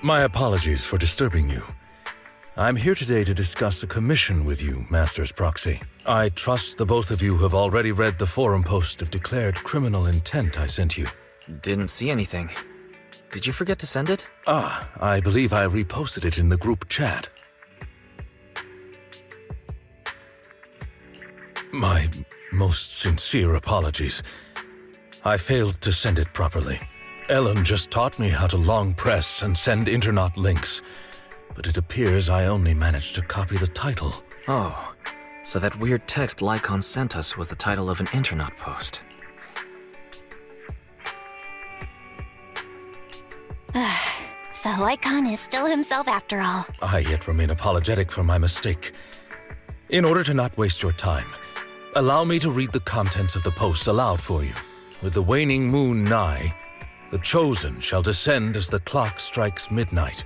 My apologies for disturbing you. I'm here today to discuss a commission with you, Master's Proxy. I trust the both of you have already read the forum post of declared criminal intent I sent you. Didn't see anything. Did you forget to send it? I believe I reposted it in the group chat. My most sincere apologies. I failed to send it properly. Ellen just taught me how to long press and send internaut links, but it appears I only managed to copy the title. Oh, so that weird text Lycaon sent us was the title of an internaut post. So Lycaon is still himself after all. I yet remain apologetic for my mistake. In order to not waste your time, allow me to read the contents of the post aloud for you. With the waning moon nigh, the chosen shall descend as the clock strikes midnight.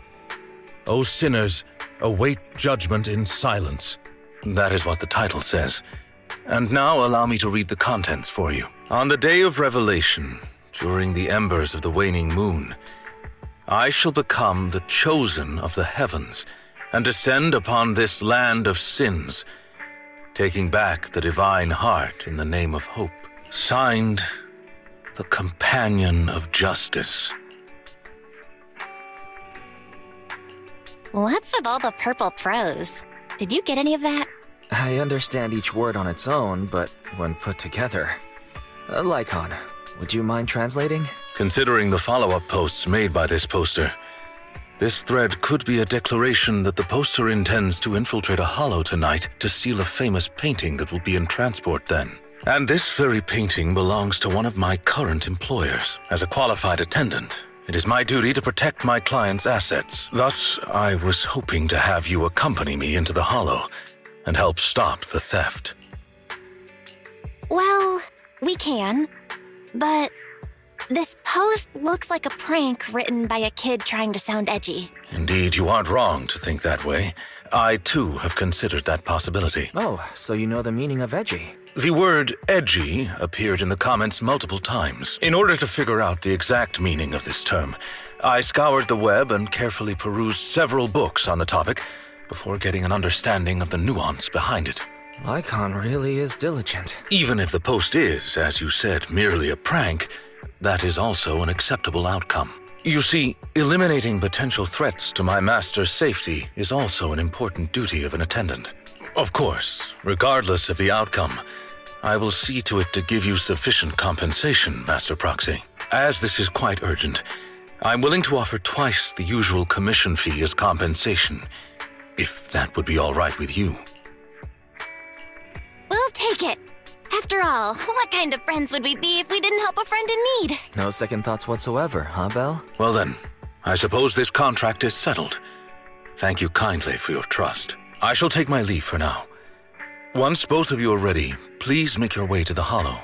O sinners, await judgment in silence. That is what the title says. And now allow me to read the contents for you. On the day of revelation, during the embers of the waning moon, I shall become the chosen of the heavens and descend upon this land of sins, taking back the divine heart in the name of hope. Signed, the Companion of Justice. What's with all the purple prose? Did you get any of that? I understand each word on its own, but when put together... Lycaon, would you mind translating? Considering the follow-up posts made by this poster, this thread could be a declaration that the poster intends to infiltrate a hollow tonight to steal a famous painting that will be in transport then. And this very painting belongs to one of my current employers. As a qualified attendant, it is my duty to protect my client's assets. Thus, I was hoping to have you accompany me into the hollow and help stop the theft. Well, we can, but this post looks like a prank written by a kid trying to sound edgy. Indeed, you aren't wrong to think that way. I, too, have considered that possibility. Oh, so you know the meaning of edgy. The word edgy appeared in the comments multiple times. In order to figure out the exact meaning of this term, I scoured the web and carefully perused several books on the topic before getting an understanding of the nuance behind it. Lycaon really is diligent. Even if the post is, as you said, merely a prank, that is also an acceptable outcome. You see, eliminating potential threats to my master's safety is also an important duty of an attendant. Of course, regardless of the outcome, I will see to it to give you sufficient compensation, Master Proxy. As this is quite urgent, I'm willing to offer twice the usual commission fee as compensation, if that would be all right with you. We'll take it. After all, what kind of friends would we be if we didn't help a friend in need? No second thoughts whatsoever, huh, Belle? Well then, I suppose this contract is settled. Thank you kindly for your trust. I shall take my leave for now. Once both of you are ready, please make your way to the hollow.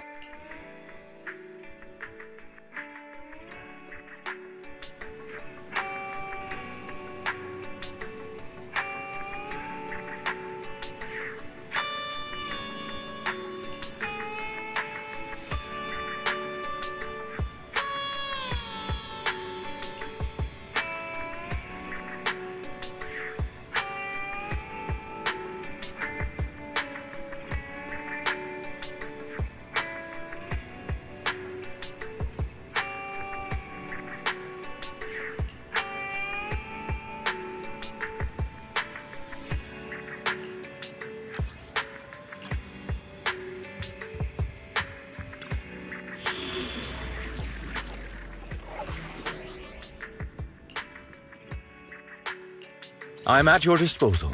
I'm at your disposal.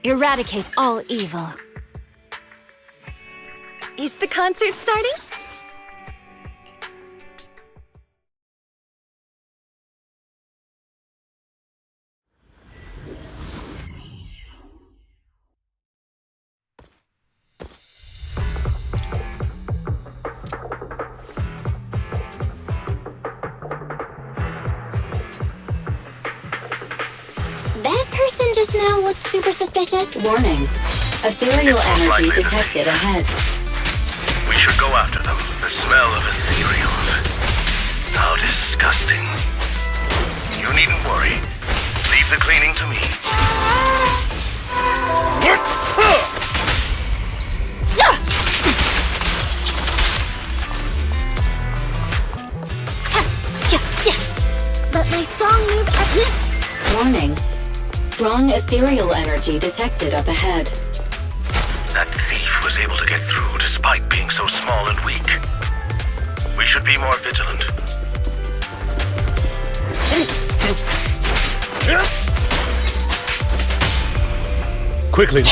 Eradicate all evil. Is the concert starting? That person just now looked super suspicious. Warning. Ethereal energy detected ahead. We should go after them. The smell of ethereals. How disgusting. You needn't worry. Leave the cleaning to me. Let my song move at this. Warning. Strong ethereal energy detected up ahead. That thief was able to get through despite being so small and weak. We should be more vigilant. Quickly.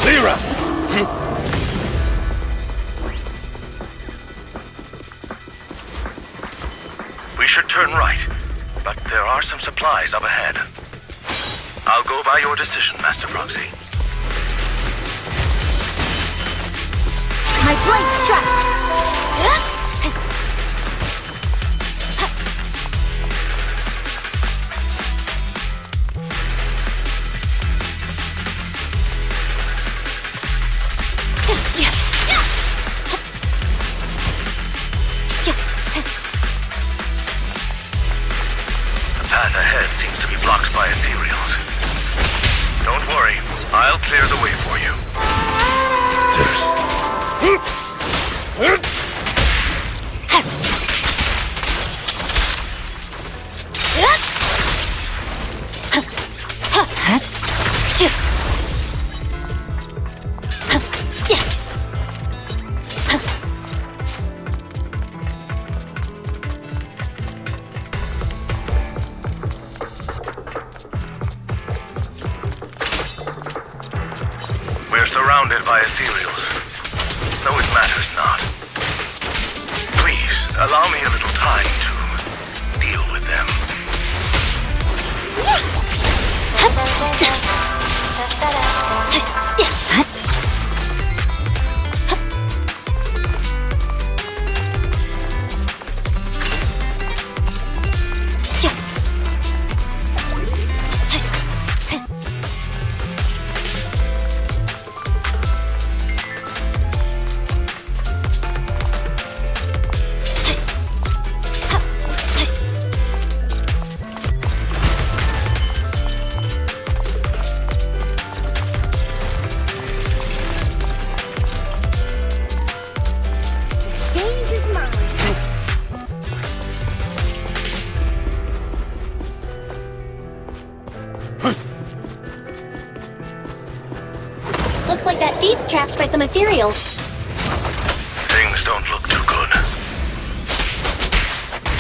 Lyra! We should turn right, but there are some supplies up ahead. I'll go by your decision, Master Proxy. My blade strikes. The path ahead seems to be blocked by ethereals. Don't worry, I'll clear the way for you. We're surrounded by ethereals, though it matters not. Please, allow me a little time to deal with them. Stage is mine. Looks like that thief's trapped by some ethereals. Things don't look too good.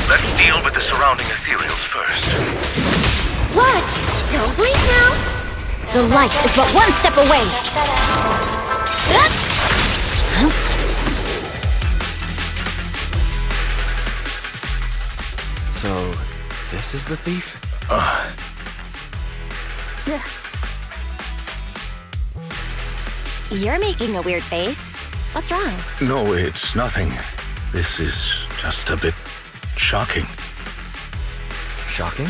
Let's deal with the surrounding ethereals first. Watch! Don't blink now. The light is but one step away. So, this is the thief? You're making a weird face. What's wrong? No, it's nothing. This is just a bit shocking. Shocking?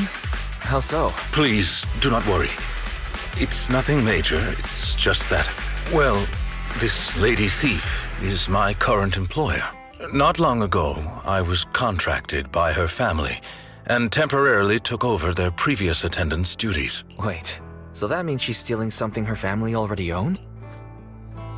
How so? Please, do not worry. It's nothing major. It's just that, well, this lady thief is my current employer. Not long ago, I was contracted by her family and temporarily took over their previous attendant's duties. Wait, so that means she's stealing something her family already owns?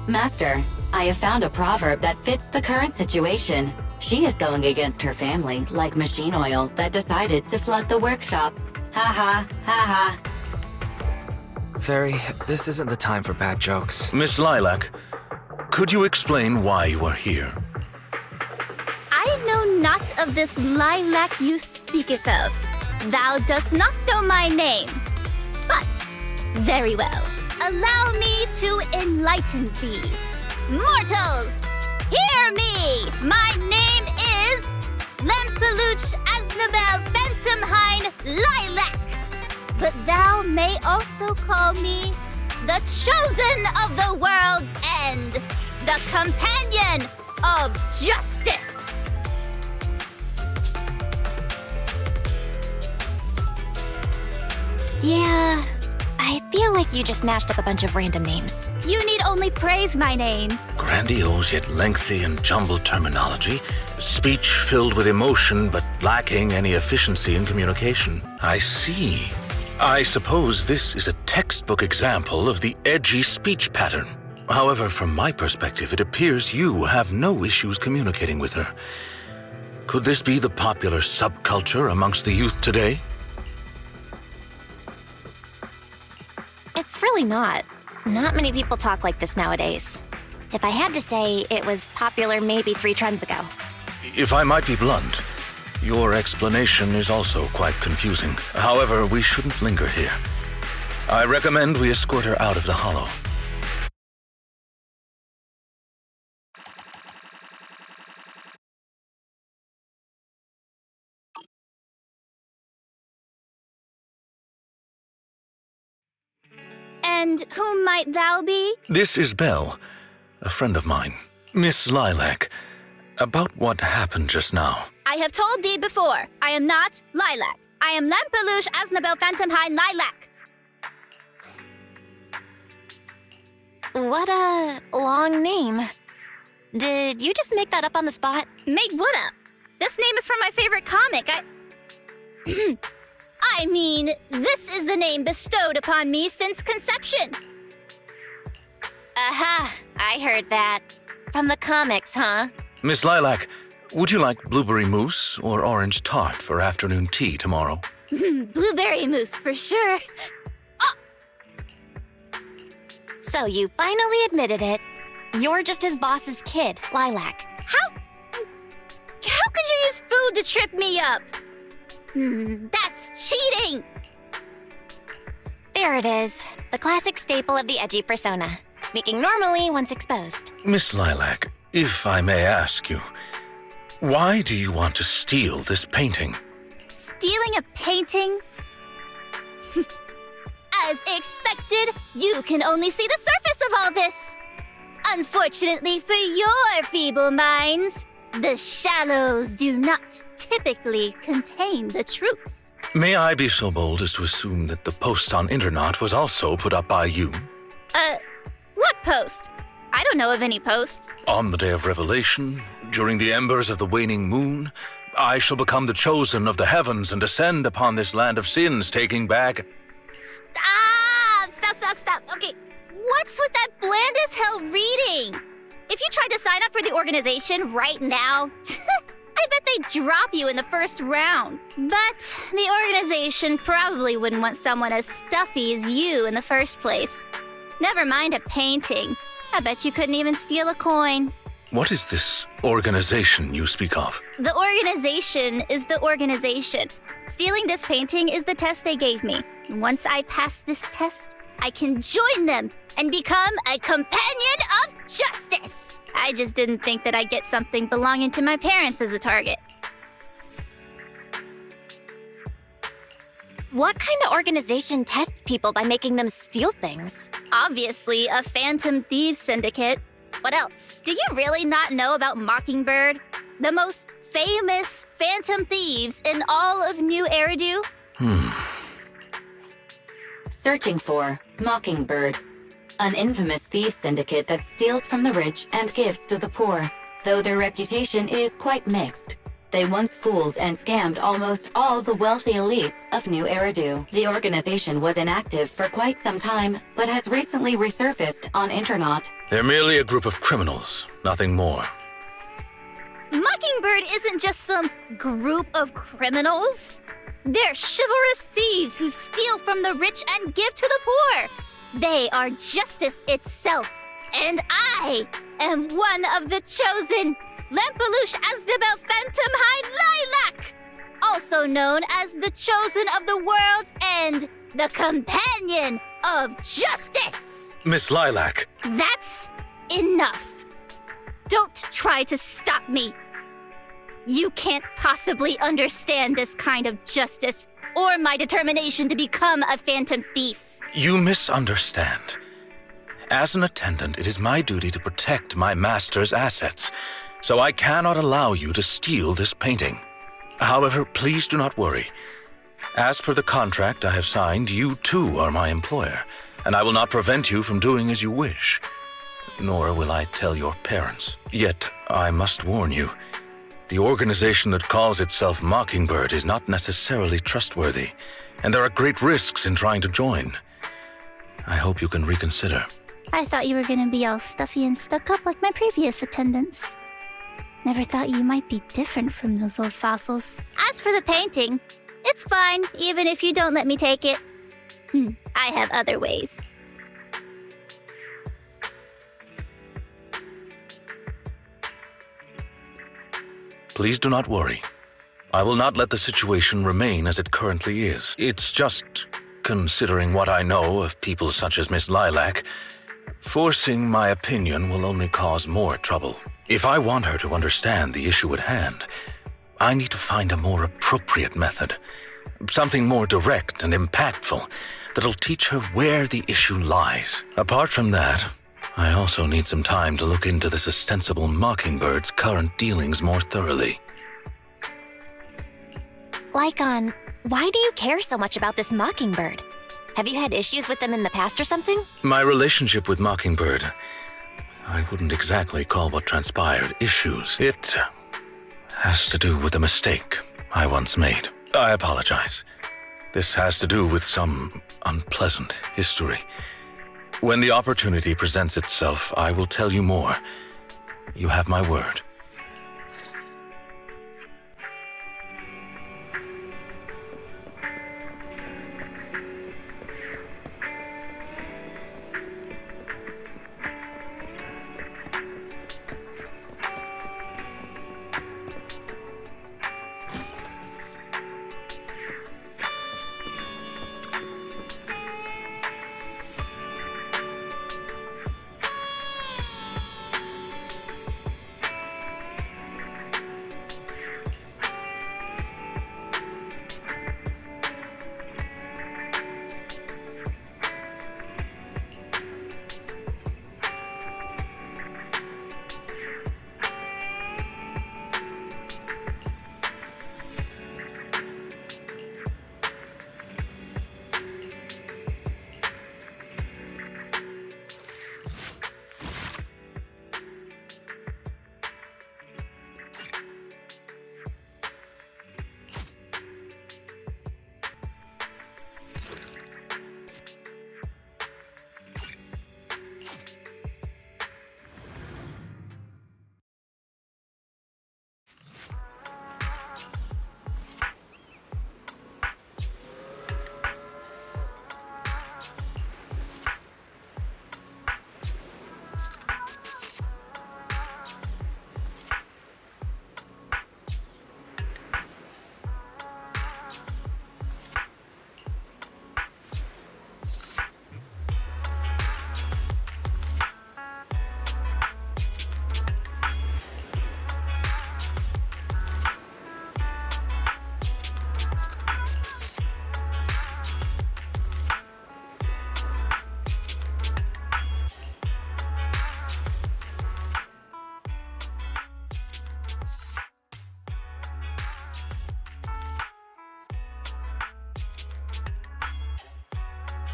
Master, I have found a proverb that fits the current situation. She is going against her family, like machine oil that decided to flood the workshop. Ha ha, ha ha. Fairy, this isn't the time for bad jokes. Miss Lilac, could you explain why you are here? I know not of this lilac you speaketh of. Thou dost not know my name. But, very well. Allow me to enlighten thee. Mortals, hear me! My name is Lempeluch Asnabel Phantomhine Lilac. But thou may also call me the Chosen of the World's End, the Companion of Justice. Yeah, I feel like you just mashed up a bunch of random names. You need only praise my name. Grandiose yet lengthy and jumbled terminology, speech filled with emotion but lacking any efficiency in communication. I see. I suppose this is a textbook example of the edgy speech pattern. However, from my perspective, it appears you have no issues communicating with her. Could this be the popular subculture amongst the youth today? It's really not. Not many people talk like this nowadays. If I had to say, it was popular maybe 3 trends ago. If I might be blunt, your explanation is also quite confusing. However, we shouldn't linger here. I recommend we escort her out of the hollow. And whom might thou be? This is Belle, a friend of mine. Miss Lilac, about what happened just now. I have told thee before, I am not Lilac. I am Lampeluche Asnabel Phantomhine Lilac. What a long name. Did you just make that up on the spot? Made what up? This name is from my favorite comic. I mean, this is the name bestowed upon me since conception. Aha, I heard that. From the comics, huh? Miss Lilac, would you like blueberry mousse or orange tart for afternoon tea tomorrow? Blueberry mousse for sure. So you finally admitted it. You're just his boss's kid, Lilac. How could you use food to trip me up? That's cheating! There it is. The classic staple of the edgy persona. Speaking normally once exposed. Miss Lilac, if I may ask you, why do you want to steal this painting? Stealing a painting? As expected, you can only see the surface of all this. Unfortunately for your feeble minds, the shallows do not typically contain the truth. May I be so bold as to assume that the post on Internet was also put up by you? What post? I don't know of any post. On the day of revelation, during the embers of the waning moon, I shall become the chosen of the heavens and descend upon this land of sins, taking back... Stop. Okay, what's with that bland as hell reading? If you tried to sign up for the organization right now, I bet they'd drop you in the first round. But the organization probably wouldn't want someone as stuffy as you in the first place. Never mind a painting. I bet you couldn't even steal a coin. What is this organization you speak of? The organization is the organization. Stealing this painting is the test they gave me. Once I pass this test, I can join them and become a companion of justice. I just didn't think that I'd get something belonging to my parents as a target. What kind of organization tests people by making them steal things? Obviously, a phantom thieves syndicate. What else? Do you really not know about Mockingbird? The most famous phantom thieves in all of New Eridu? Searching for Mockingbird, an infamous thief syndicate that steals from the rich and gives to the poor. Though their reputation is quite mixed, they once fooled and scammed almost all the wealthy elites of New Eridu. The organization was inactive for quite some time, but has recently resurfaced on Internet. They're merely a group of criminals, nothing more. Mockingbird isn't just some group of criminals. They're chivalrous thieves who steal from the rich and give to the poor. They are justice itself, and I am one of the chosen. Lampeluche Asdabel Phantomhine Lilac, also known as the chosen of the world's end, the companion of justice. Miss Lilac. That's enough. Don't try to stop me. You can't possibly understand this kind of justice or my determination to become a phantom thief. You misunderstand. As an attendant, it is my duty to protect my master's assets, so I cannot allow you to steal this painting. However, please do not worry. As per the contract I have signed, you too are my employer, and I will not prevent you from doing as you wish. Nor will I tell your parents. Yet, I must warn you, the organization that calls itself Mockingbird is not necessarily trustworthy, and there are great risks in trying to join. I hope you can reconsider. I thought you were gonna be all stuffy and stuck up like my previous attendants. Never thought you might be different from those old fossils. As for the painting, it's fine, even if you don't let me take it. I have other ways. Please do not worry. I will not let the situation remain as it currently is. It's just, considering what I know of people such as Miss Lilac, forcing my opinion will only cause more trouble. If I want her to understand the issue at hand, I need to find a more appropriate method. Something more direct and impactful that'll teach her where the issue lies. Apart from that, I also need some time to look into this ostensible Mockingbird's current dealings more thoroughly. Lycaon, why do you care so much about this Mockingbird? Have you had issues with them in the past or something? My relationship with Mockingbird, I wouldn't exactly call what transpired issues. It has to do with a mistake I once made. I apologize. This has to do with some unpleasant history. When the opportunity presents itself, I will tell you more. You have my word.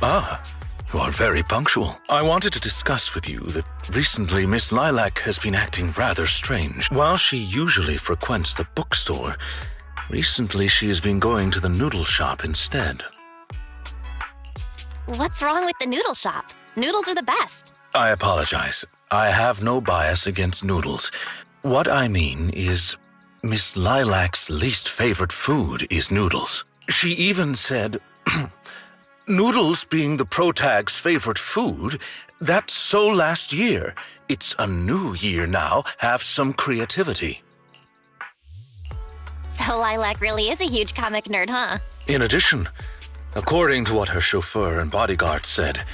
Ah, you are very punctual. I wanted to discuss with you that recently Miss Lilac has been acting rather strange. While she usually frequents the bookstore, recently she has been going to the noodle shop instead. What's wrong with the noodle shop? Noodles are the best. I apologize. I have no bias against noodles. What I mean is, Miss Lilac's least favorite food is noodles. She even said, noodles being the protag's favorite food, that's so last year. It's a new year now. Have some creativity. So Lilac really is a huge comic nerd, huh? In addition, according to what her chauffeur and bodyguard said,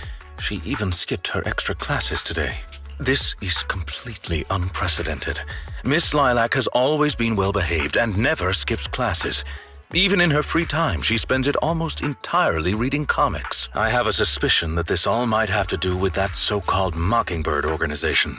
she even skipped her extra classes today. This is completely unprecedented. Miss Lilac has always been well-behaved and never skips classes. Even in her free time, she spends it almost entirely reading comics. I have a suspicion that this all might have to do with that so-called Mockingbird organization.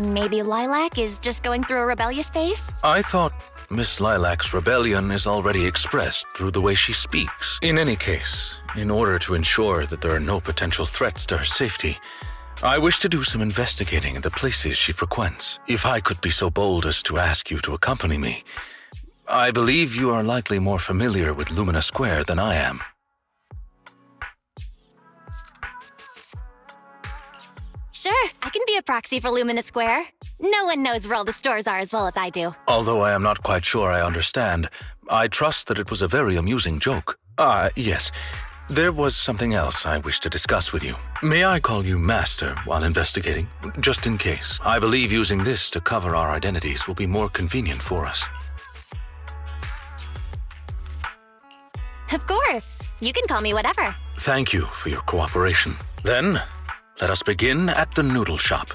Maybe Lilac is just going through a rebellious phase? I thought Miss Lilac's rebellion is already expressed through the way she speaks. In any case, in order to ensure that there are no potential threats to her safety, I wish to do some investigating in the places she frequents. If I could be so bold as to ask you to accompany me, I believe you are likely more familiar with Lumina Square than I am. Sure, I can be a proxy for Lumina Square. No one knows where all the stores are as well as I do. Although I am not quite sure I understand, I trust that it was a very amusing joke. Yes. There was something else I wish to discuss with you. May I call you Master while investigating? Just in case. I believe using this to cover our identities will be more convenient for us. Of course. You can call me whatever. Thank you for your cooperation. Then, let us begin at the noodle shop.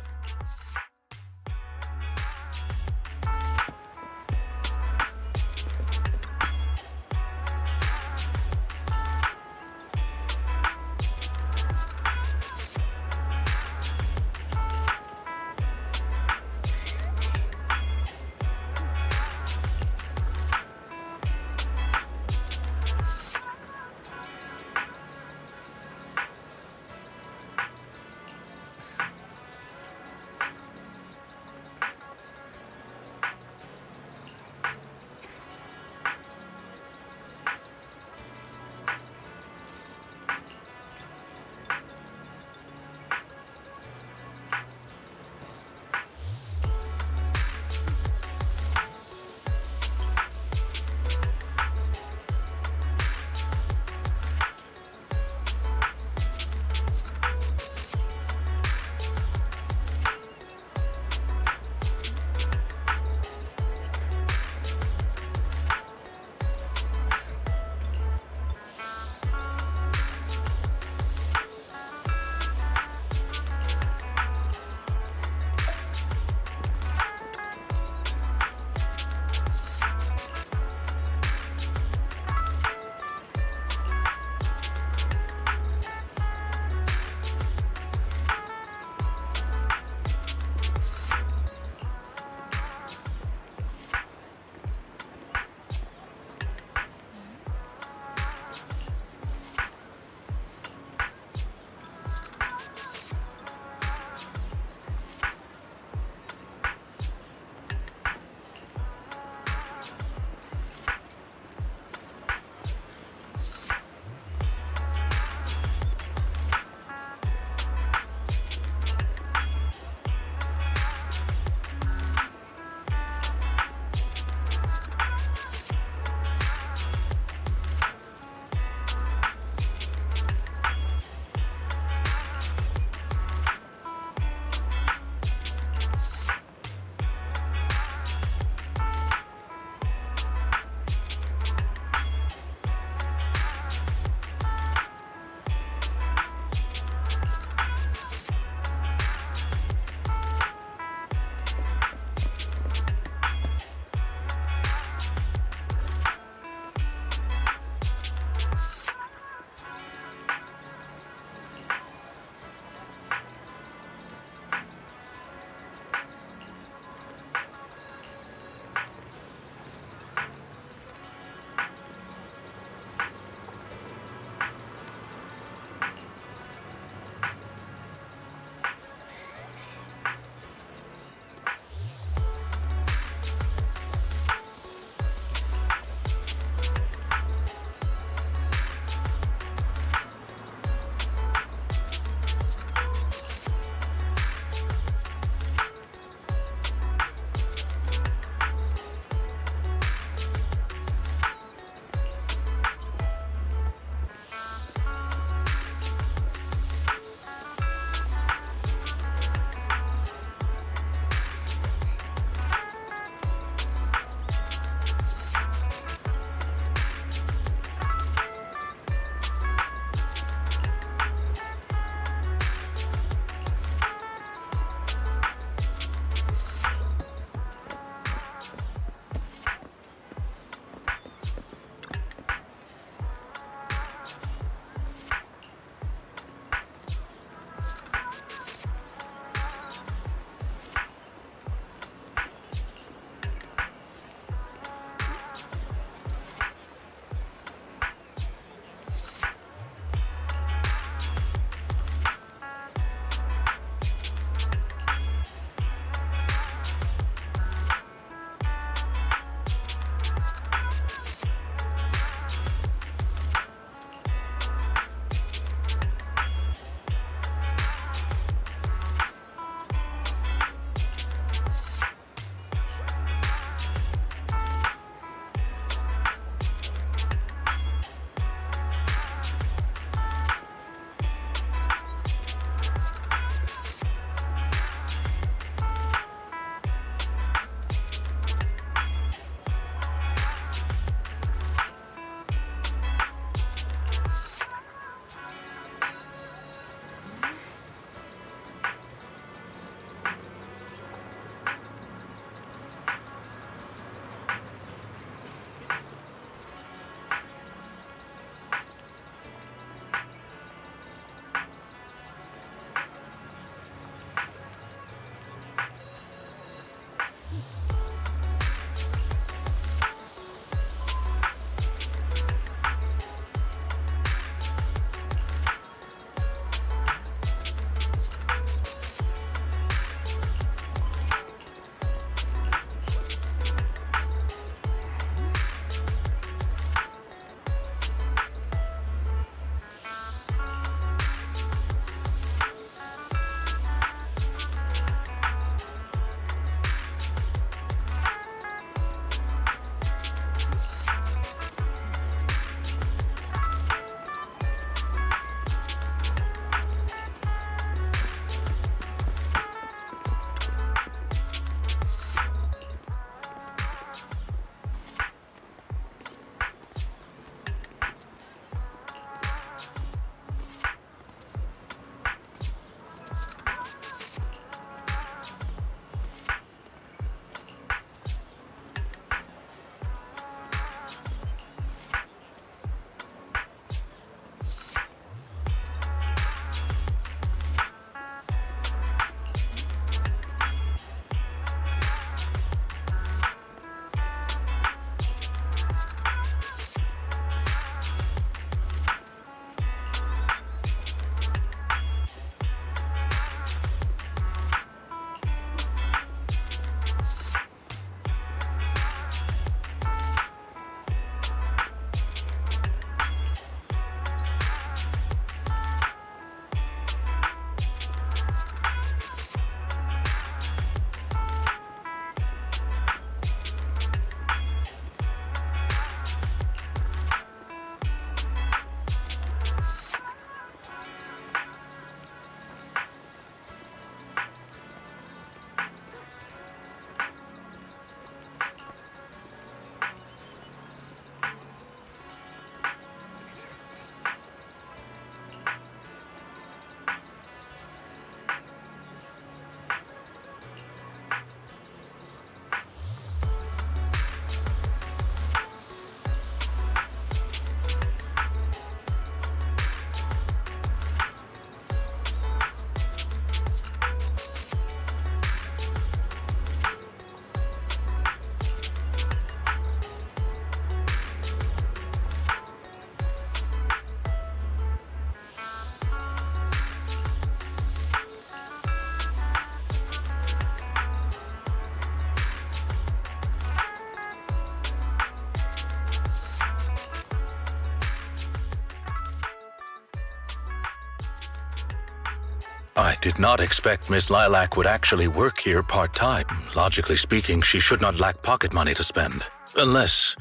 I did not expect Miss Lilac would actually work here part-time. Logically speaking, she should not lack pocket money to spend. Unless...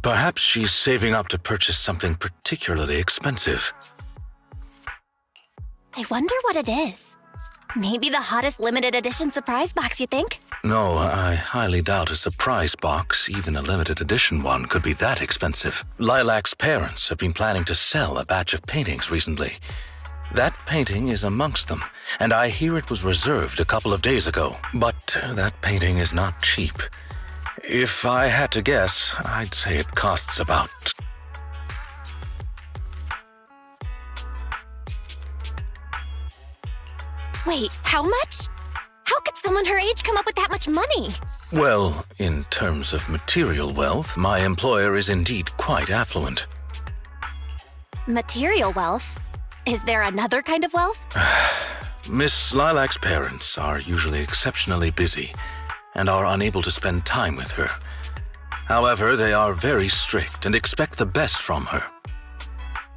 perhaps she's saving up to purchase something particularly expensive. I wonder what it is. Maybe the hottest limited edition surprise box, you think? No, I highly doubt a surprise box, even a limited edition one, could be that expensive. Lilac's parents have been planning to sell a batch of paintings recently. That painting is amongst them, and I hear it was reserved a couple of days ago. But that painting is not cheap. If I had to guess, I'd say it costs about... Wait, how much? How could someone her age come up with that much money? Well, in terms of material wealth, my employer is indeed quite affluent. Material wealth? Is there another kind of wealth? Miss Lilac's parents are usually exceptionally busy and are unable to spend time with her. However, they are very strict and expect the best from her.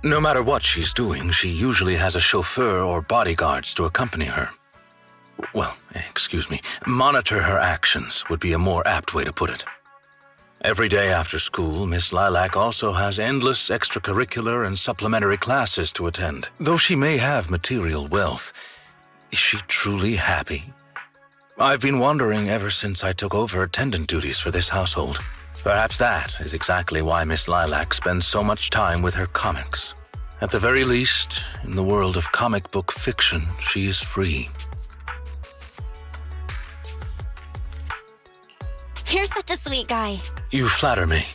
No matter what she's doing, she usually has a chauffeur or bodyguards to accompany her. Well, excuse me, monitor her actions would be a more apt way to put it. Every day after school, Miss Lilac also has endless extracurricular and supplementary classes to attend. Though she may have material wealth, is she truly happy? I've been wondering ever since I took over attendant duties for this household. Perhaps that is exactly why Miss Lilac spends so much time with her comics. At the very least, in the world of comic book fiction, she is free. You're such a sweet guy. You flatter me,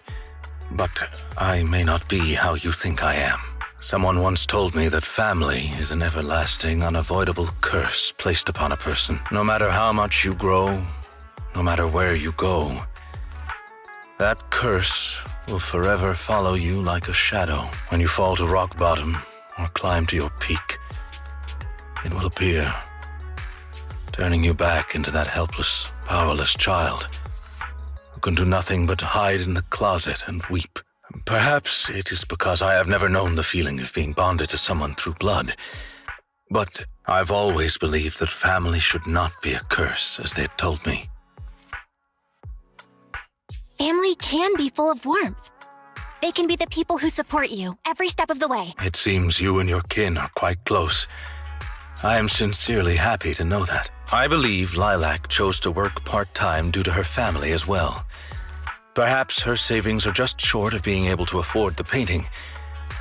but I may not be how you think I am. Someone once told me that family is an everlasting, unavoidable curse placed upon a person. No matter how much you grow, no matter where you go, that curse will forever follow you like a shadow. When you fall to rock bottom or climb to your peak, it will appear, turning you back into that helpless, powerless child who can do nothing but hide in the closet and weep. Perhaps it is because I have never known the feeling of being bonded to someone through blood, but I've always believed that family should not be a curse, as they had told me. Family can be full of warmth. They can be the people who support you every step of the way. It seems you and your kin are quite close. I am sincerely happy to know that. I believe Lilac chose to work part-time due to her family as well. Perhaps her savings are just short of being able to afford the painting,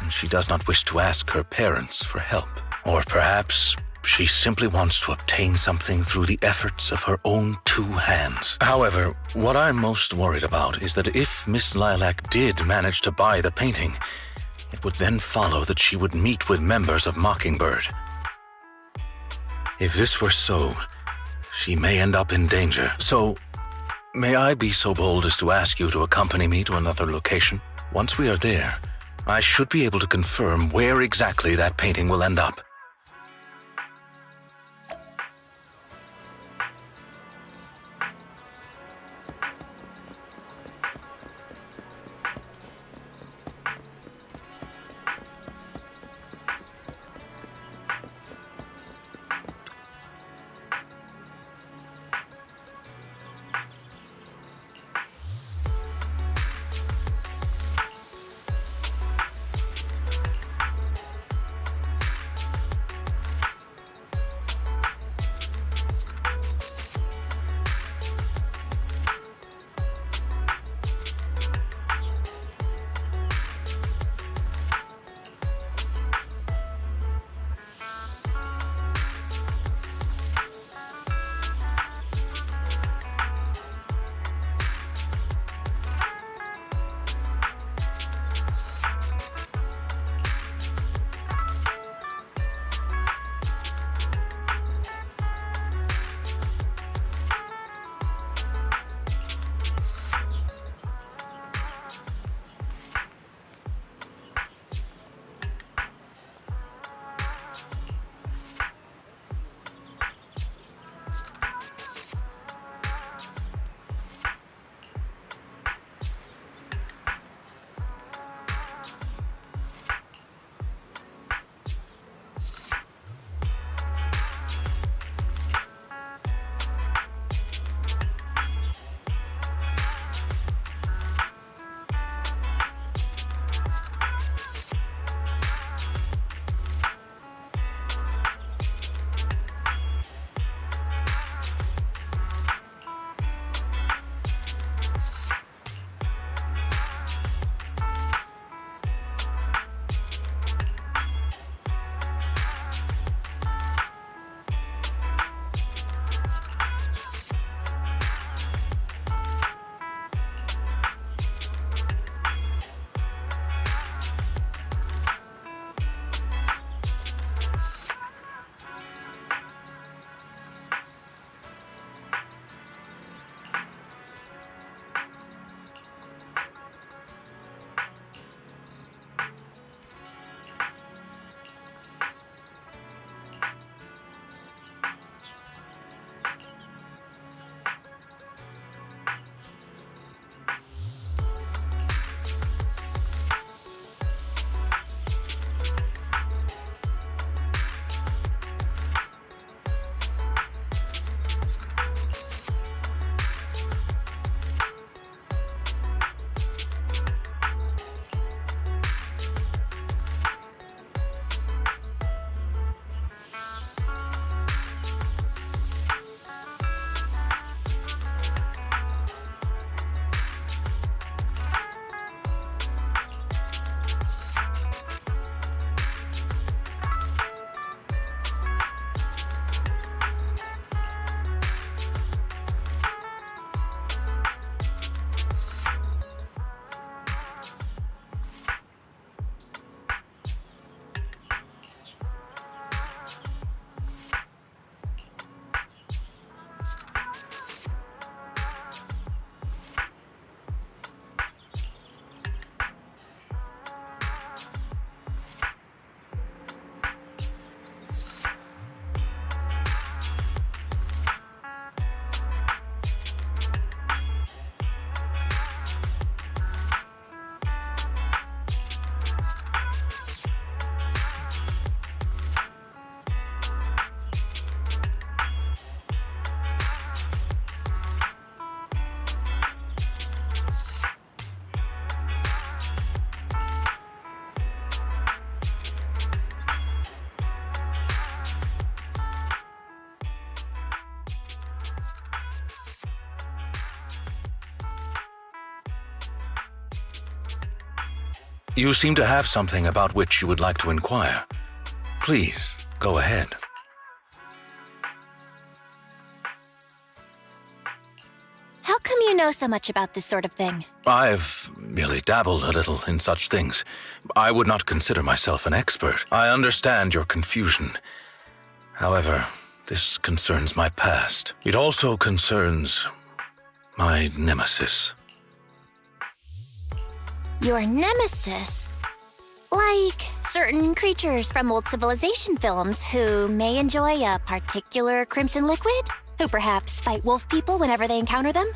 and she does not wish to ask her parents for help. Or perhaps she simply wants to obtain something through the efforts of her own two hands. However, what I'm most worried about is that if Miss Lilac did manage to buy the painting, it would then follow that she would meet with members of Mockingbird. If this were so, she may end up in danger. So, may I be so bold as to ask you to accompany me to another location? Once we are there, I should be able to confirm where exactly that painting will end up. You seem to have something about which you would like to inquire. Please, go ahead. How come you know so much about this sort of thing? I've merely dabbled a little in such things. I would not consider myself an expert. I understand your confusion. However, this concerns my past. It also concerns my nemesis. Your nemesis? Like certain creatures from old civilization films who may enjoy a particular crimson liquid? Who perhaps fight wolf people whenever they encounter them?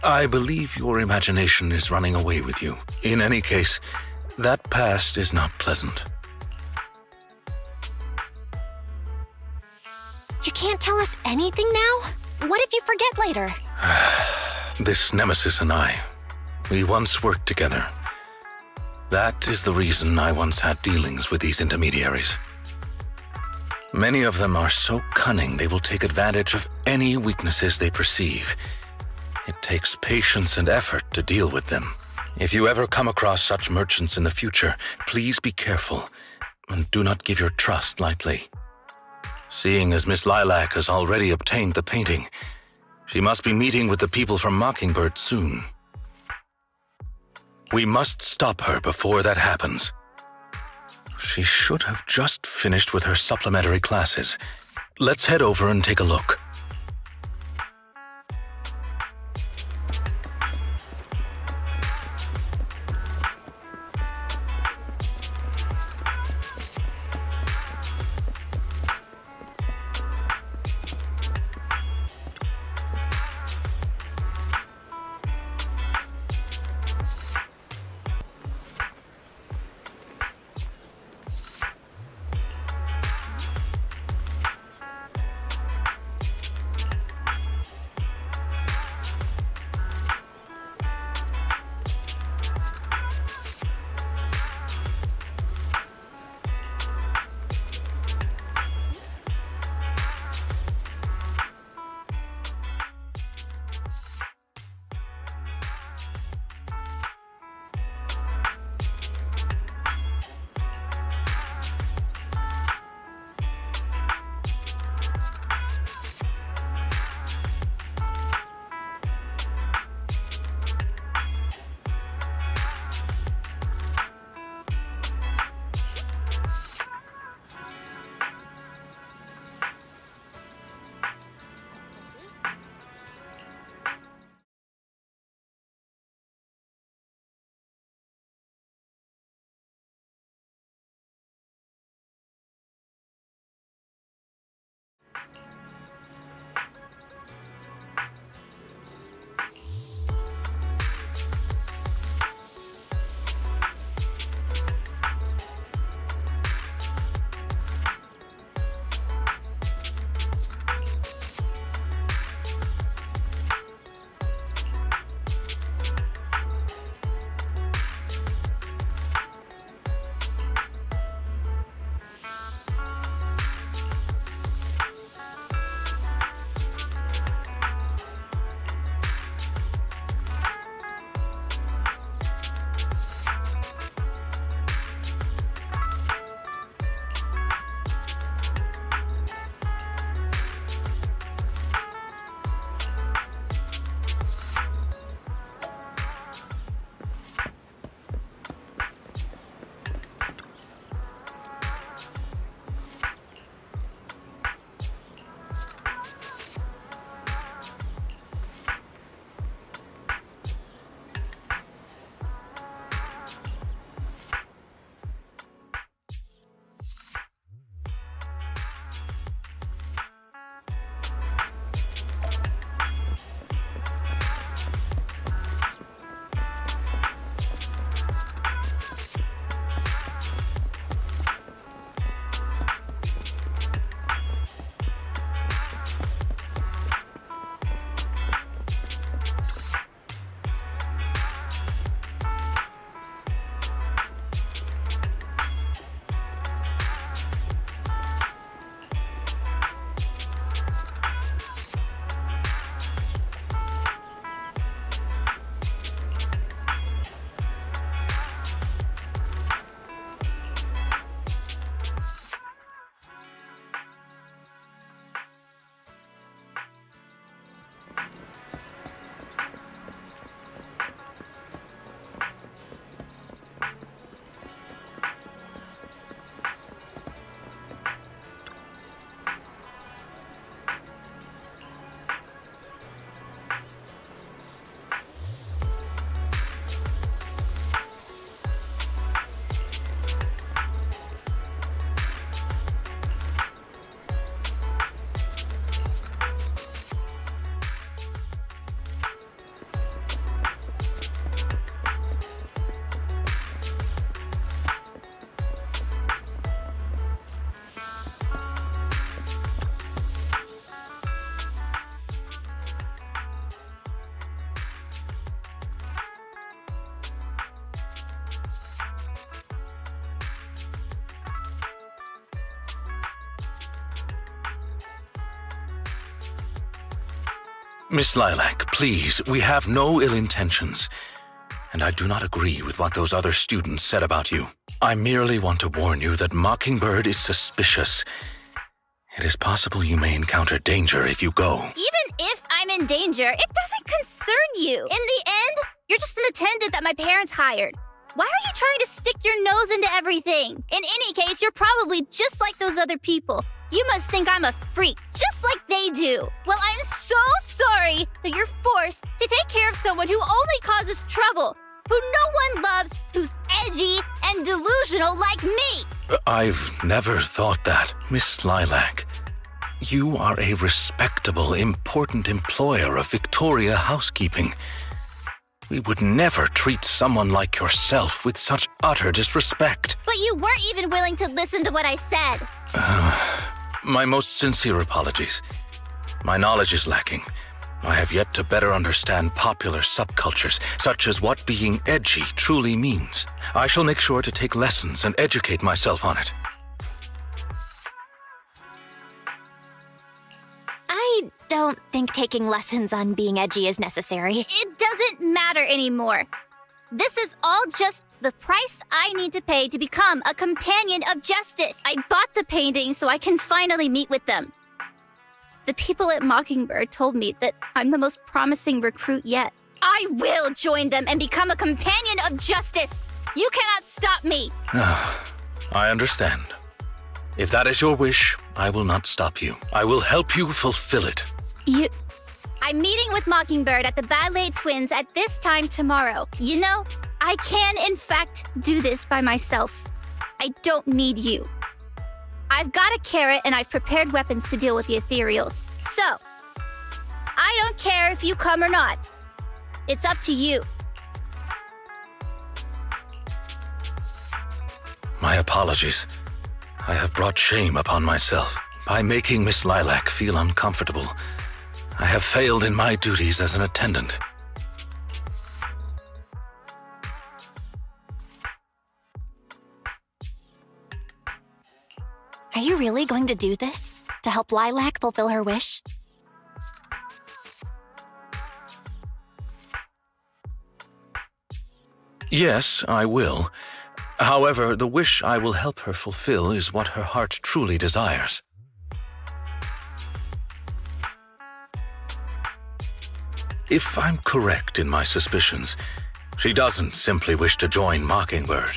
I believe your imagination is running away with you. In any case, that past is not pleasant. You can't tell us anything now? What if you forget later? This nemesis and I, we once worked together. That is the reason I once had dealings with these intermediaries. Many of them are so cunning they will take advantage of any weaknesses they perceive. It takes patience and effort to deal with them. If you ever come across such merchants in the future, please be careful and do not give your trust lightly. Seeing as Miss Lilac has already obtained the painting, she must be meeting with the people from Mockingbird soon. We must stop her before that happens. She should have just finished with her supplementary classes. Let's head over and take a look. Miss Lilac, please, we have no ill intentions. And I do not agree with what those other students said about you. I merely want to warn you that Mockingbird is suspicious. It is possible you may encounter danger if you go. Even if I'm in danger, it doesn't concern you. In the end, you're just an attendant that my parents hired. Why are you trying to stick your nose into everything? In any case, you're probably just like those other people. You must think I'm a freak, just like they do. Well, I'm so sorry that you're forced to take care of someone who only causes trouble, who no one loves, who's edgy and delusional like me. I've never thought that. Miss Lilac, you are a respectable, important employer of Victoria Housekeeping. We would never treat someone like yourself with such utter disrespect. But you weren't even willing to listen to what I said. My most sincere apologies. My knowledge is lacking. I have yet to better understand popular subcultures, such as what being edgy truly means. I shall make sure to take lessons and educate myself on it. I don't think taking lessons on being edgy is necessary. It doesn't matter anymore. This is all just the price I need to pay to become a companion of justice. I bought the painting so I can finally meet with them. The people at Mockingbird told me that I'm the most promising recruit yet. I will join them and become a companion of justice. You cannot stop me. I understand. If that is your wish, I will not stop you. I will help you fulfill it. I'm meeting with Mockingbird at the Ballet Twins at this time tomorrow. You know, I can, in fact, do this by myself. I don't need you. I've got a carrot and I've prepared weapons to deal with the ethereals. So, I don't care if you come or not. It's up to you. My apologies. I have brought shame upon myself by making Miss Lilac feel uncomfortable. I have failed in my duties as an attendant. Are you really going to do this? To help Lilac fulfill her wish? Yes, I will. However, the wish I will help her fulfill is what her heart truly desires. If I'm correct in my suspicions, she doesn't simply wish to join Mockingbird.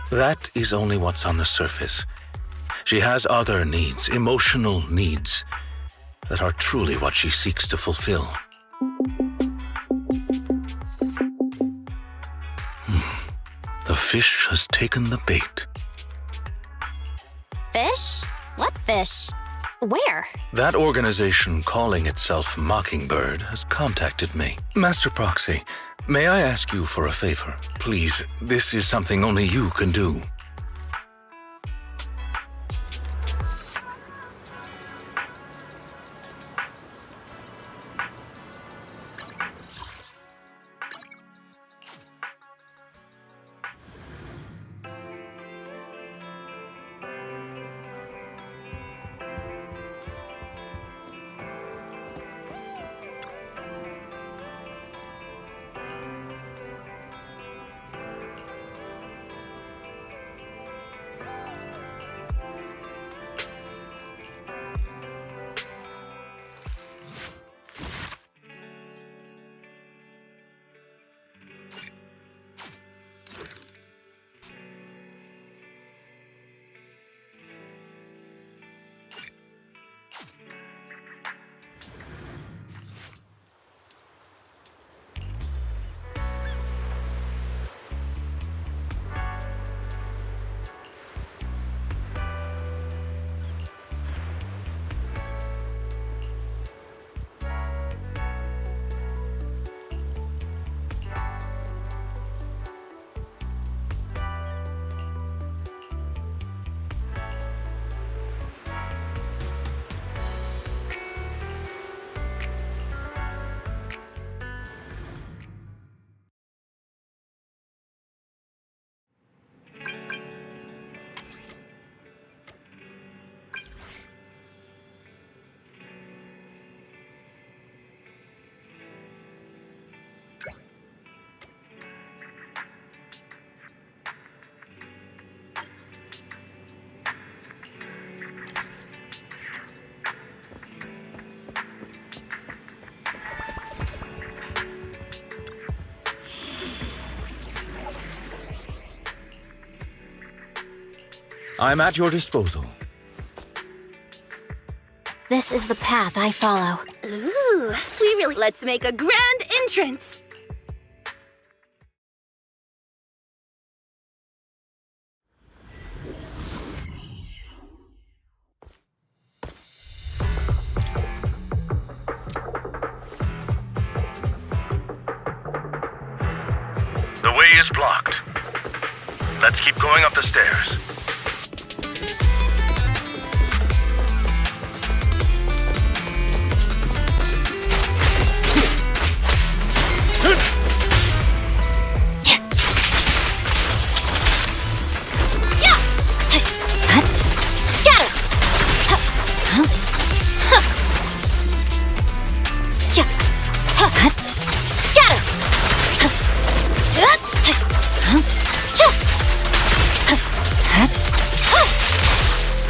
That is only what's on the surface. She has other needs, emotional needs, that are truly what she seeks to fulfill. The fish has taken the bait. Fish? What fish? Where? That organization calling itself Mockingbird has contacted me. Master Proxy, may I ask you for a favor? Please, this is something only you can do. I'm at your disposal. This is the path I follow. Ooh, we really let's make a grand entrance. The way is blocked. Let's keep going up the stairs.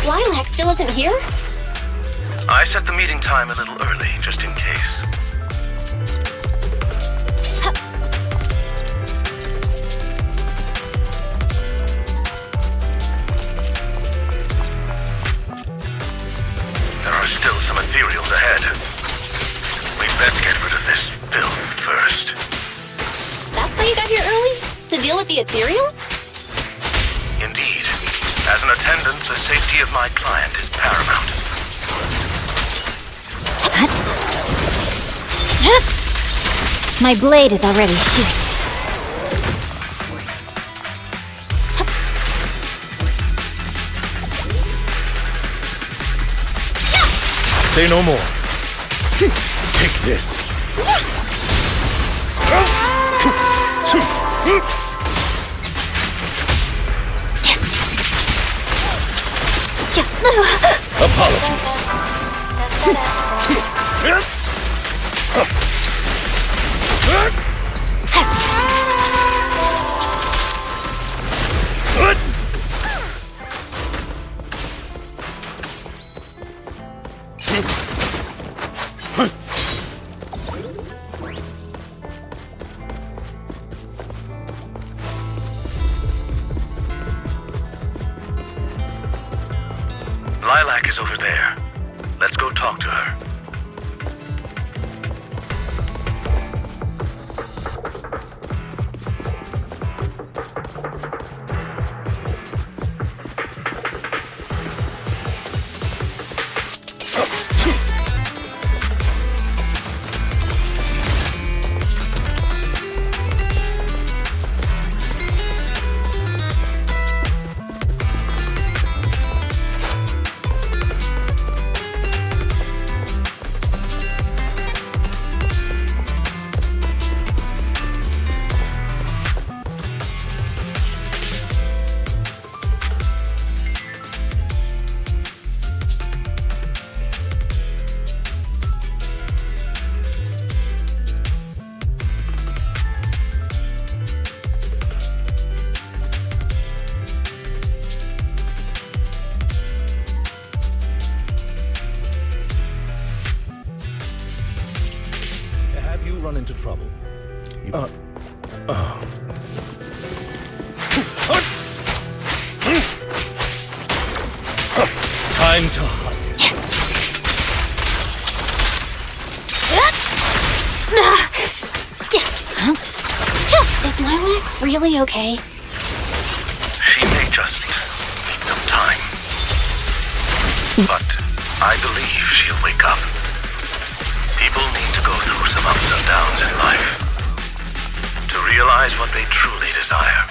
Lilac still isn't here? I set the meeting time a little early, just in case. There are still some ethereals ahead. We'd best get rid of this filth first. That's why you got here early? To deal with the ethereals? Indeed. As an attendant, the safety of my client is paramount. My blade is already shooting. Say no more. Take this. Lilac is over there. Let's go talk to her. Have you run into trouble? Time to hide. Is Lilac really okay? She may just need some time. But I believe she'll wake up. People need to go through some ups and downs in life to realize what they truly desire.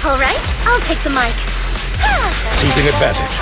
All right, I'll take the mic. Choosing advantage.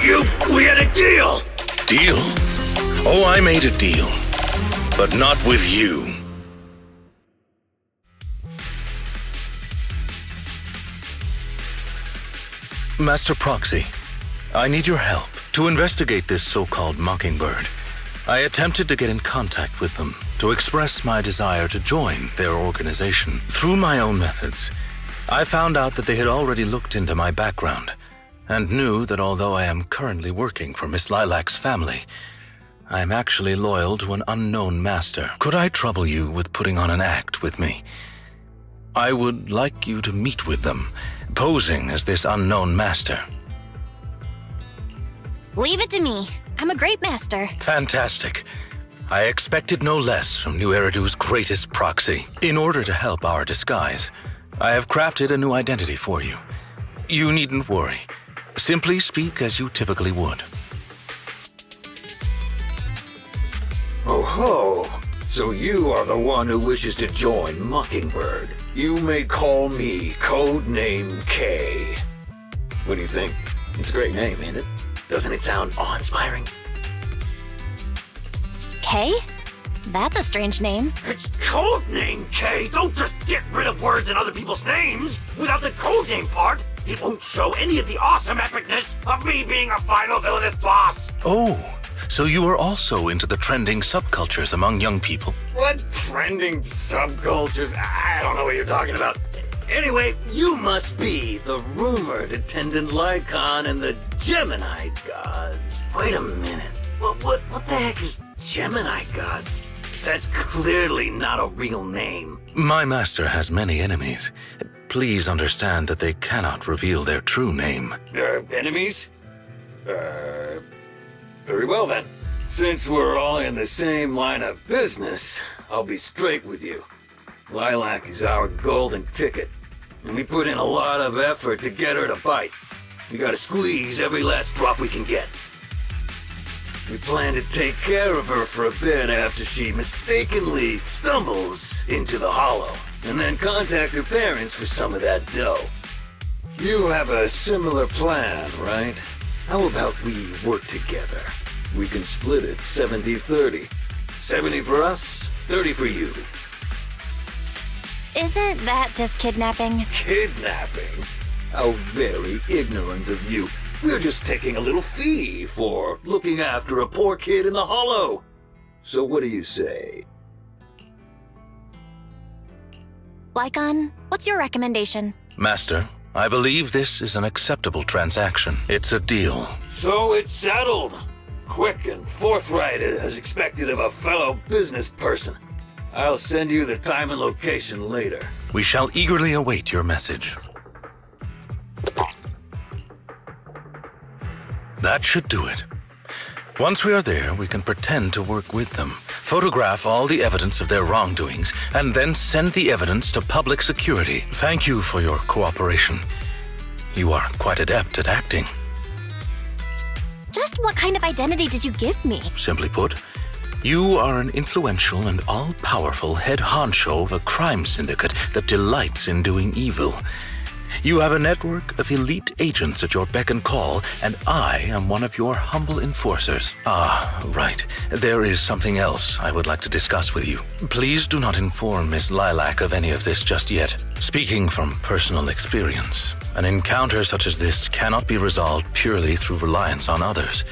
We had a deal! Deal? Oh, I made a deal. But not with you. Master Proxy, I need your help to investigate this so-called Mockingbird. I attempted to get in contact with them to express my desire to join their organization. Through my own methods, I found out that they had already looked into my background and knew that although I am currently working for Miss Lilac's family, I am actually loyal to an unknown master. Could I trouble you with putting on an act with me? I would like you to meet with them, posing as this unknown master. Leave it to me. I'm a great master. Fantastic. I expected no less from New Eridu's greatest proxy. In order to help our disguise, I have crafted a new identity for you. You needn't worry. Simply speak as you typically would. Oh ho! So you are the one who wishes to join Mockingbird. You may call me Codename K. What do you think? It's a great name, ain't it? Doesn't it sound awe-inspiring? K? That's a strange name. It's Codename K! Don't just get rid of words in other people's names! Without the codename part, it won't show any of the awesome epicness of me being a final villainous boss! Oh, so you are also into the trending subcultures among young people? What trending subcultures? I don't know what you're talking about. Anyway, you must be the rumored attendant Lycaon and the Gemini gods. Wait a minute. What the heck is Gemini gods? That's clearly not a real name. My master has many enemies. Please understand that they cannot reveal their true name. Enemies? Very well then. Since we're all in the same line of business, I'll be straight with you. Lilac is our golden ticket, and we put in a lot of effort to get her to bite. We gotta squeeze every last drop we can get. We plan to take care of her for a bit after she mistakenly stumbles into the hollow, and then contact her parents for some of that dough. You have a similar plan, right? How about we work together? We can split it 70-30. 70 for us, 30 for you. Isn't that just kidnapping? Kidnapping? How very ignorant of you. We're just taking a little fee for looking after a poor kid in the hollow. So what do you say? Lycaon, what's your recommendation? Master, I believe this is an acceptable transaction. It's a deal. So it's settled. Quick and forthright as expected of a fellow business person. I'll send you the time and location later. We shall eagerly await your message. That should do it. Once we are there, we can pretend to work with them, photograph all the evidence of their wrongdoings, and then send the evidence to public security. Thank you for your cooperation. You are quite adept at acting. Just what kind of identity did you give me? Simply put, you are an influential and all-powerful head honcho of a crime syndicate that delights in doing evil. You have a network of elite agents at your beck and call, and I am one of your humble enforcers. Ah, right. There is something else I would like to discuss with you. Please do not inform Miss Lilac of any of this just yet. Speaking from personal experience, an encounter such as this cannot be resolved purely through reliance on others.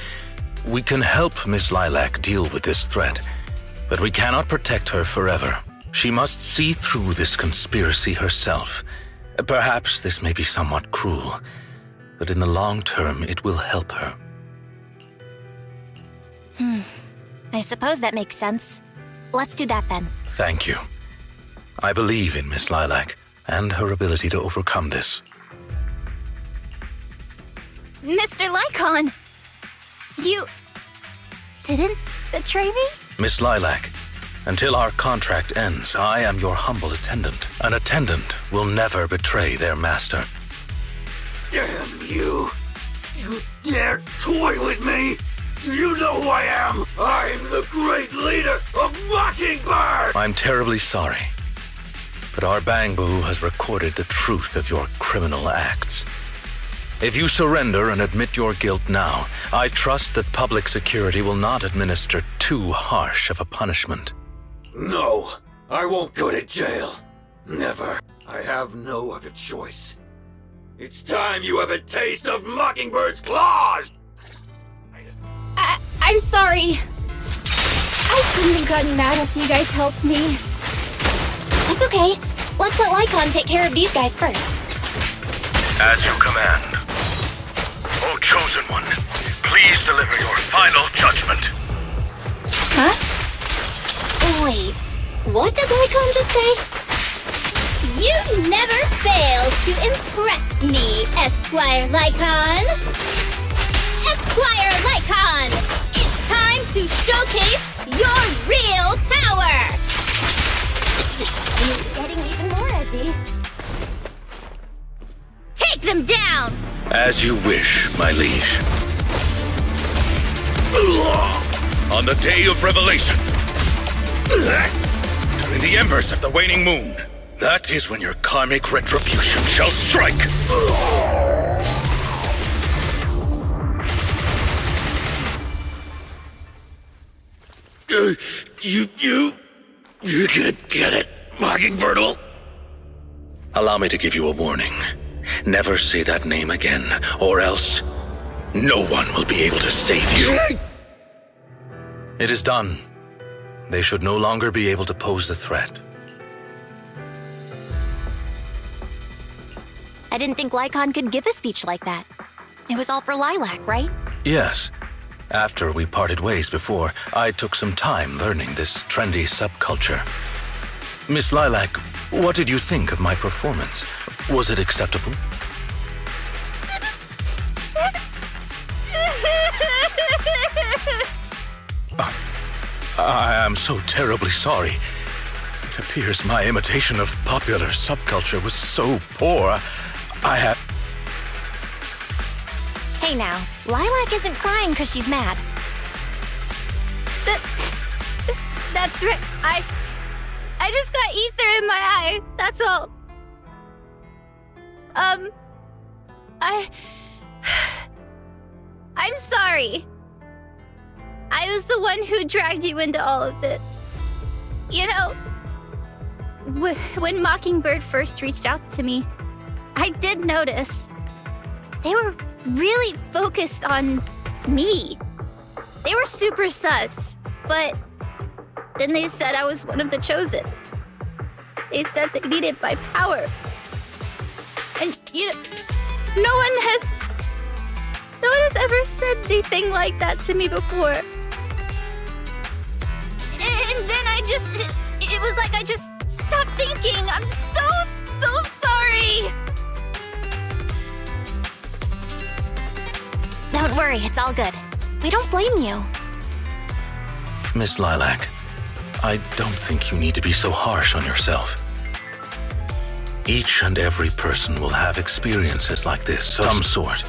We can help Miss Lilac deal with this threat, but we cannot protect her forever. She must see through this conspiracy herself. Perhaps this may be somewhat cruel, but in the long term, it will help her. I suppose that makes sense. Let's do that then. Thank you. I believe in Miss Lilac and her ability to overcome this. Mr. Lycaon! You didn't betray me? Miss Lilac, until our contract ends, I am your humble attendant. An attendant will never betray their master. Damn you! You dare toy with me? Do you know who I am? I'm the great leader of Mockingbird! I'm terribly sorry, but our Bangbu has recorded the truth of your criminal acts. If you surrender and admit your guilt now, I trust that public security will not administer too harsh of a punishment. No, I won't go to jail. Never. I have no other choice. It's time you have a taste of Mockingbird's claws! I'm sorry. I couldn't have gotten mad after you guys helped me. It's okay. Let's let Lycaon take care of these guys first. As you command. O Chosen One, please deliver your final judgment. Huh? Wait, what did Lycaon just say? You never fail to impress me, Esquire Lycaon. Esquire Lycaon, it's time to showcase your real power. Getting even more edgy. Take them down. As you wish, my liege. On the day of revelation, during the embers of the waning moon, that is when your karmic retribution shall strike. You can't get it, Mockingbird. Allow me to give you a warning. Never say that name again, or else no one will be able to save you. It is done. They should no longer be able to pose a threat. I didn't think Lycaon could give a speech like that. It was all for Lilac, right? Yes. After we parted ways before, I took some time learning this trendy subculture. Miss Lilac, what did you think of my performance? Was it acceptable? I am so terribly sorry. It appears my imitation of popular subculture was so poor. Hey now, Lilac isn't crying because she's mad. That's right. I just got ether in my eye. That's all. I'm sorry. I was the one who dragged you into all of this. You know, when Mockingbird first reached out to me, I did notice they were really focused on me. They were super sus, but then they said I was one of the chosen. They said they needed my power. And no one has ever said anything like that to me before. And then it was like I just stopped thinking. I'm so sorry. Don't worry, it's all good. We don't blame you. Miss Lilac, I don't think you need to be so harsh on yourself. Each and every person will have experiences like this of some sort.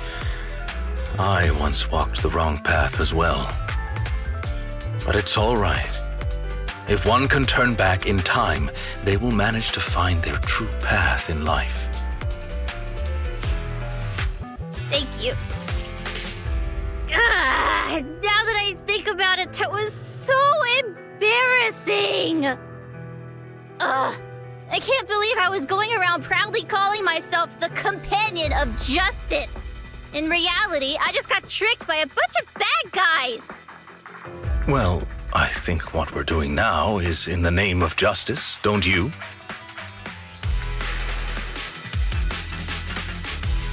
I once walked the wrong path as well. But it's all right. If one can turn back in time, they will manage to find their true path in life. Thank you. Now that I think about it, that was so embarrassing. I can't believe I was going around proudly calling myself the companion of justice. In reality, I just got tricked by a bunch of bad guys. Well, I think what we're doing now is in the name of justice, don't you?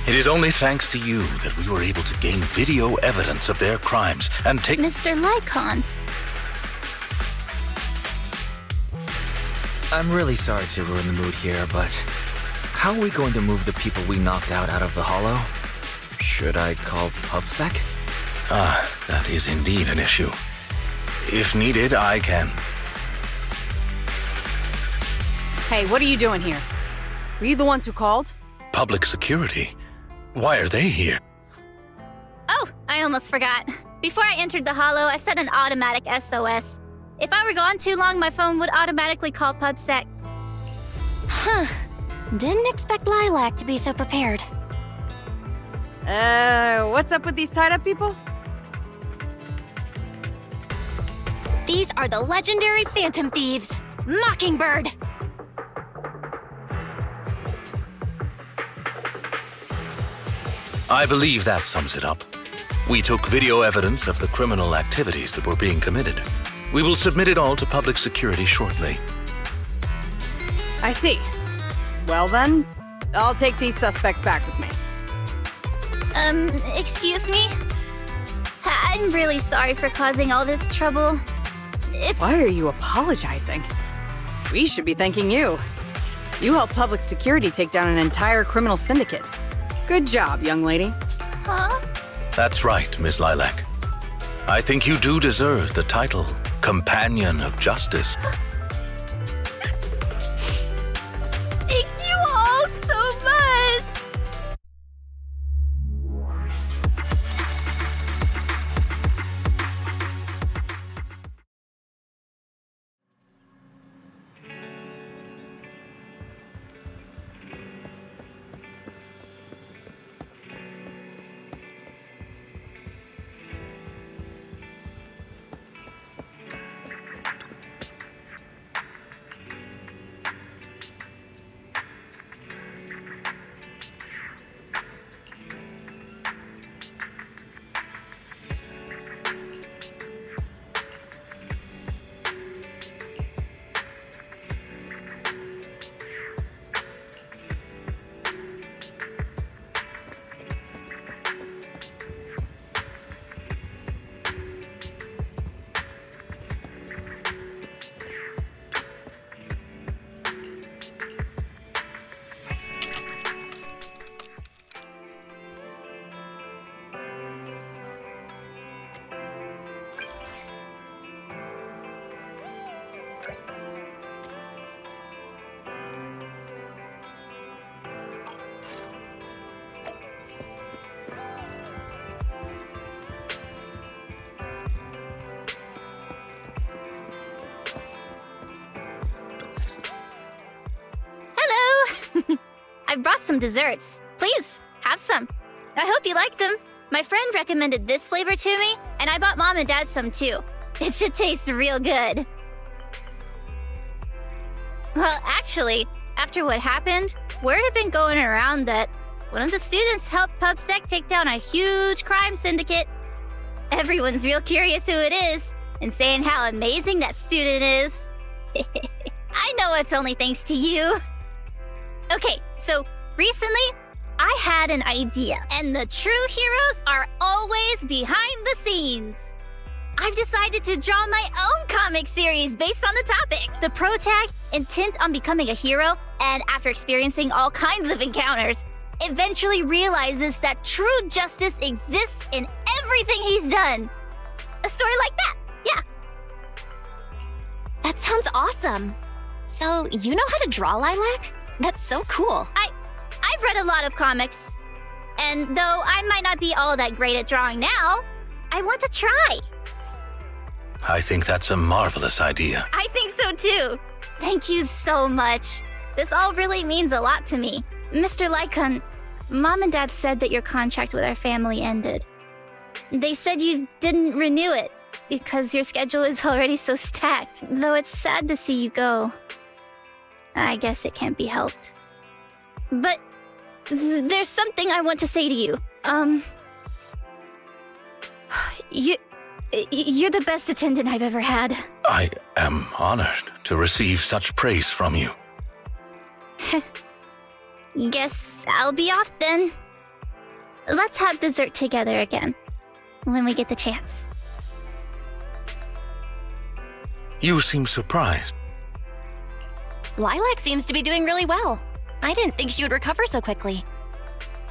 It is only thanks to you that we were able to gain video evidence of their crimes and take— Mr. Lycaon. I'm really sorry to ruin the mood here, but how are we going to move the people we knocked out of the Hollow? Should I call PubSec? That is indeed an issue. If needed, I can. Hey, what are you doing here? Were you the ones who called? Public security? Why are they here? Oh, I almost forgot. Before I entered the Hollow, I set an automatic SOS. If I were gone too long, my phone would automatically call PubSec. Huh. Didn't expect Lilac to be so prepared. What's up with these tied-up people? These are the legendary Phantom Thieves, Mockingbird. I believe that sums it up. We took video evidence of the criminal activities that were being committed. We will submit it all to public security shortly. I see. Well then, I'll take these suspects back with me. Excuse me? I'm really sorry for causing all this trouble. Why are you apologizing? We should be thanking you. You helped public security take down an entire criminal syndicate. Good job, young lady. Huh? That's right, Miss Lilac. I think you do deserve the title Companion of Justice. Thank you all so much! I brought some desserts. Please, have some. I hope you like them. My friend recommended this flavor to me, and I bought Mom and Dad some too. It should taste real good. Well, actually, after what happened, word had been going around that one of the students helped PubSec take down a huge crime syndicate. Everyone's real curious who it is, and saying how amazing that student is. I know it's only thanks to you. Okay, so recently, I had an idea, and the true heroes are always behind the scenes. I've decided to draw my own comic series based on the topic. The protag, intent on becoming a hero, and after experiencing all kinds of encounters, eventually realizes that true justice exists in everything he's done. A story like that, yeah. That sounds awesome. So, you know how to draw, Lilac? That's so cool. I've read a lot of comics, and though I might not be all that great at drawing now, I want to try. I think that's a marvelous idea. I think so too. Thank you so much. This all really means a lot to me. Mr. Lycaon, Mom and Dad said that your contract with our family ended. They said you didn't renew it because your schedule is already so stacked. Though it's sad to see you go. I guess it can't be helped. But there's something I want to say to you. You're the best attendant I've ever had. I am honored to receive such praise from you. Guess I'll be off then. Let's have dessert together again, when we get the chance. You seem surprised. Lilac seems to be doing really well. I didn't think she would recover so quickly.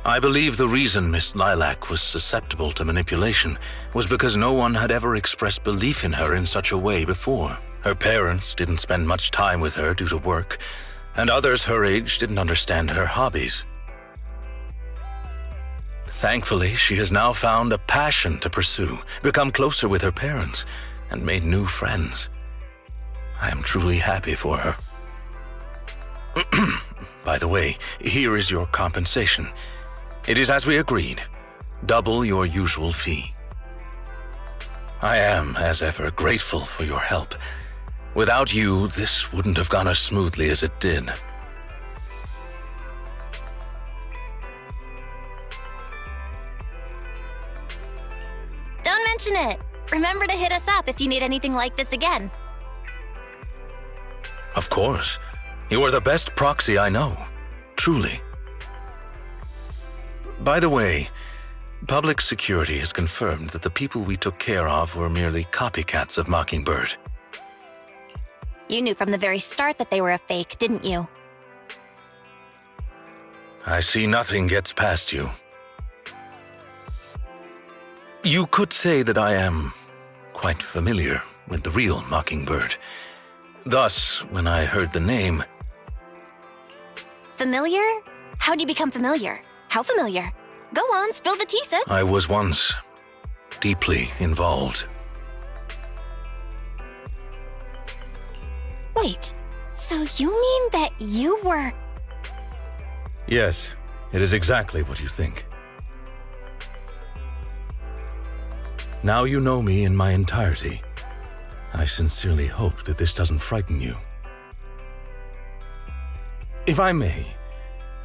I believe the reason Miss Lilac was susceptible to manipulation was because no one had ever expressed belief in her in such a way before. Her parents didn't spend much time with her due to work, and others her age didn't understand her hobbies. Thankfully, she has now found a passion to pursue, become closer with her parents, and made new friends. I am truly happy for her. By the way, here is your compensation. It is as we agreed. double your usual fee. I am, as ever, grateful for your help. Without you, this wouldn't have gone as smoothly as it did. Don't mention it. Remember to hit us up if you need anything like this again. Of course. You are the best proxy I know. Truly. By the way, public security has confirmed that the people we took care of were merely copycats of Mockingbird. You knew from the very start that they were a fake, didn't you? I see nothing gets past you. You could say that I am quite familiar with the real Mockingbird. Thus, when I heard the name... Familiar? How'd you become familiar? How familiar? Go on, spill the tea, sis. I was once deeply involved. Wait, so you mean that you were... Yes, it is exactly what you think. Now you know me in my entirety. I sincerely hope that this doesn't frighten you. If I may,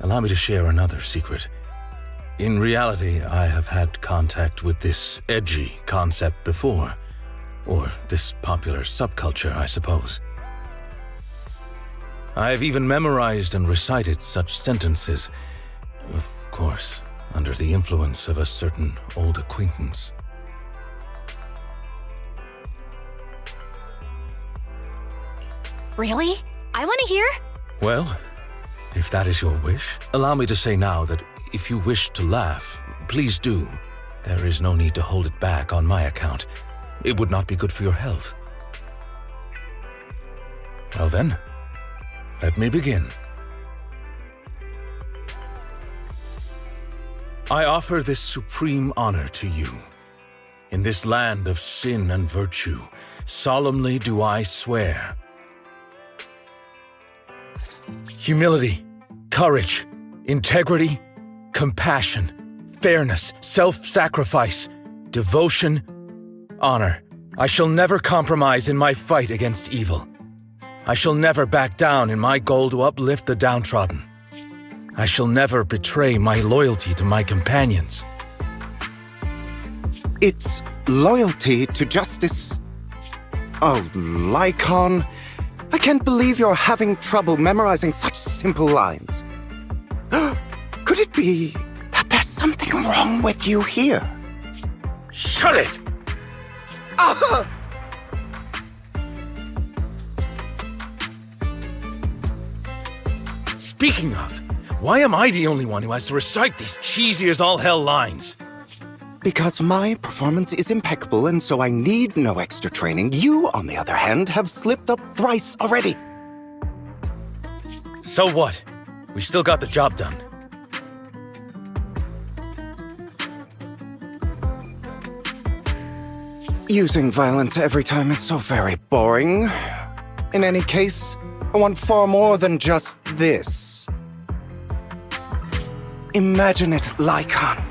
allow me to share another secret. In reality, I have had contact with this edgy concept before, or this popular subculture, I suppose. I have even memorized and recited such sentences, of course, under the influence of a certain old acquaintance. Really? I want to hear? Well, if that is your wish, allow me to say now that if you wish to laugh, please do. There is no need to hold it back on my account. It would not be good for your health. Well then, let me begin. I offer this supreme honor to you. In this land of sin and virtue, solemnly do I swear. Humility, courage, integrity, compassion, fairness, self-sacrifice, devotion, honor. I shall never compromise in my fight against evil. I shall never back down in my goal to uplift the downtrodden. I shall never betray my loyalty to my companions. It's loyalty to justice. Oh, Lycaon, I can't believe you're having trouble memorizing such simple lines. Could it be that there's something wrong with you here? Shut it! Speaking of, why am I the only one who has to recite these cheesy as all hell lines? Because my performance is impeccable and so I need no extra training. You, on the other hand, have slipped up thrice already. So what? We still got the job done. Using violence every time is so very boring. In any case, I want far more than just this. Imagine it, Lycaon.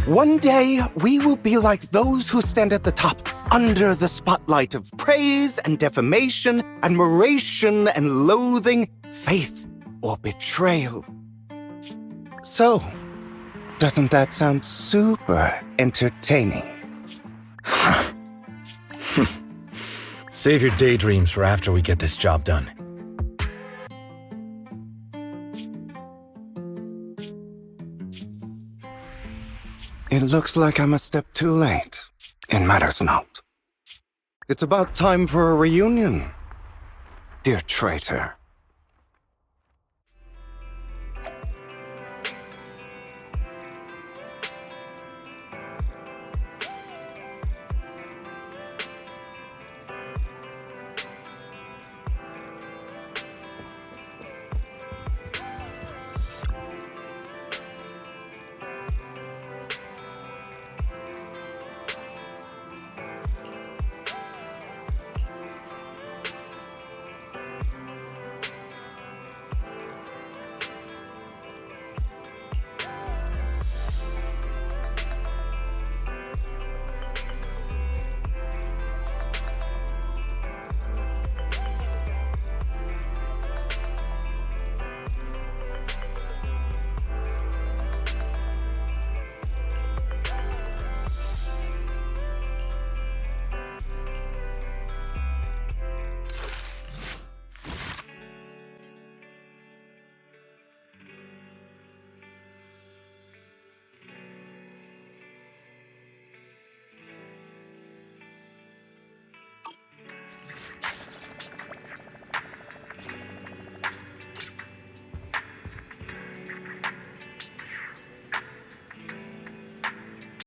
One day, we will be like those who stand at the top, under the spotlight of praise and defamation, admiration and loathing, faith or betrayal. So, doesn't that sound super entertaining? Save your daydreams for after we get this job done. It looks like I'm a step too late. It matters not. It's about time for a reunion, dear traitor.